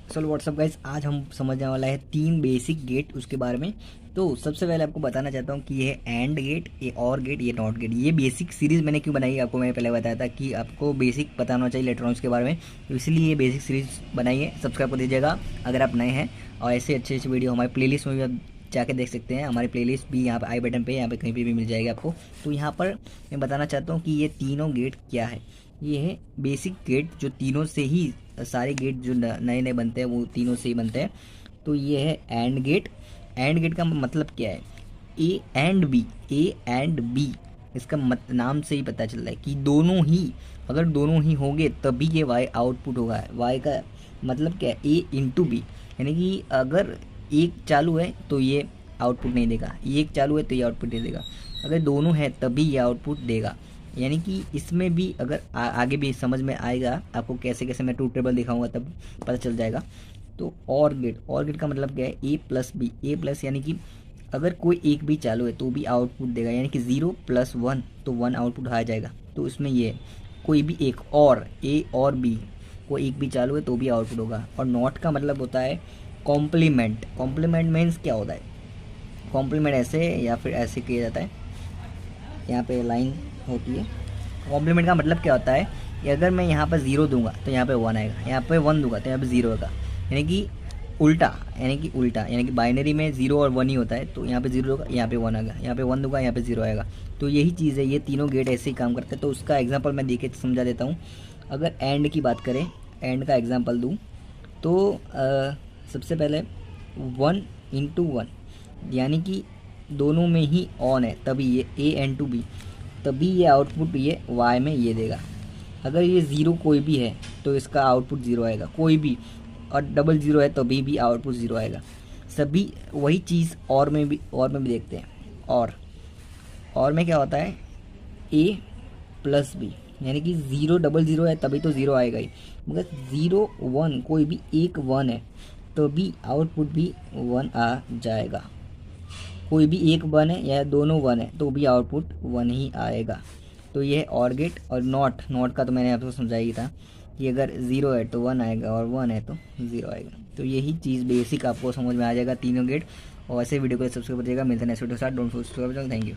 चलो WhatsApp guys, आज हम समझने वाला है 3 बेसिक गेट उसके बारे में। तो सबसे पहले आपको बताना चाहता हूँ कि ये एंड गेट, ये और गेट, ये नॉट गेट। ये बेसिक सीरीज़ मैंने क्यों बनाई, आपको मैंने पहले बताया था कि आपको बेसिक पता होना चाहिए इलेक्ट्रॉनिक्स के बारे में, तो इसलिए ये बेसिक सीरीज़ बनाई है। सब्सक्राइब कर दीजिएगा अगर आप नए हैं, और ऐसे अच्छे अच्छे वीडियो हमारे प्लेलिस्ट में भी आप जाके देख सकते हैं। हमारी प्लेलिस्ट भी यहाँ पे आई बटन पे, यहाँ पे कहीं पे भी मिल जाएगी आपको। तो यहाँ पर मैं बताना चाहता हूँ कि ये तीनों गेट क्या है। ये है बेसिक गेट, जो तीनों से ही सारे गेट जो नए नए बनते हैं वो तीनों से ही बनते हैं। तो ये है एंड गेट। एंड गेट का मतलब क्या है? A and B, A and B, इसका नाम से ही पता चल रहा है कि दोनों ही, अगर दोनों ही होंगे तभी ये वाई आउटपुट होगा। वाई का मतलब क्या है? ए इंटू बी, यानी कि अगर एक चालू है तो ये आउटपुट नहीं देगा, एक चालू है तो ये आउटपुट नहीं देगा, अगर दोनों है तभी ये आउटपुट देगा। यानी कि इसमें भी अगर आगे भी समझ में आएगा आपको, कैसे कैसे मैं ट्रूथ टेबल दिखाऊंगा तब पता चल जाएगा। तो और गेट, और गेट का मतलब क्या है? ए प्लस बी, ए प्लस यानी कि अगर कोई एक भी चालू है तो भी आउटपुट देगा, यानी कि 0 + 1 तो 1 आउटपुट आ जाएगा। तो इसमें ये है, कोई भी एक और, ए और बी, कोई एक भी चालू है तो भी आउटपुट होगा। और नॉट का मतलब होता है कॉम्प्लीमेंट। कॉम्प्लीमेंट मीन्स क्या होता है? कॉम्प्लीमेंट ऐसे या फिर ऐसे किया जाता है, यहाँ पे लाइन होती है। कॉम्प्लीमेंट का मतलब क्या होता है कि अगर मैं यहाँ पर 0 दूंगा तो यहाँ पे 1 आएगा, यहाँ पे 1 दूंगा तो यहाँ पे 0 होगा, यानी कि उल्टा, यानी कि बाइनरी में 0 और 1 ही होता है। तो यहाँ पे 0 होगा, यहाँ पे 1 आएगा, यहाँ पे 1 दूंगा, यहाँ पे 0 आएगा। तो यही चीज़ है, ये तीनों गेट ऐसे ही काम करते हैं। तो उसका एग्जाम्पल मैं दे के समझा देता हूँ। अगर एंड की बात करें, एंड का एग्जाम्पल दूँ तो सबसे पहले 1 × 1, यानी कि दोनों में ही ऑन है तभी ये ए एंड टू बी, तभी ये आउटपुट ये वाई में ये देगा। अगर ये 0 कोई भी है तो इसका आउटपुट 0 आएगा, कोई भी, और डबल 0 है तभी भी आउटपुट 0 आएगा। सभी वही चीज़ और में भी देखते हैं। और में क्या होता है? ए प्लस बी, यानी कि 0 डबल 0 है तभी तो 0 आएगा ही, मगर 0 1 कोई भी एक 1 है तो भी आउटपुट भी 1 आ जाएगा। कोई भी एक 1 है या दोनों 1 है तो भी आउटपुट 1 ही आएगा। तो ये है और गेट। और नॉट का तो मैंने आपको समझाया ही था कि अगर 0 है तो 1 आएगा और 1 है तो 0 आएगा। तो यही चीज़ बेसिक आपको समझ में आ जाएगा, तीनों गेट। और ऐसे वीडियो को सब्सक्राइब करिएगा। मिलते हैं नेक्स्ट वीडियो के साथ। Don't forget to subscribe. Thank you.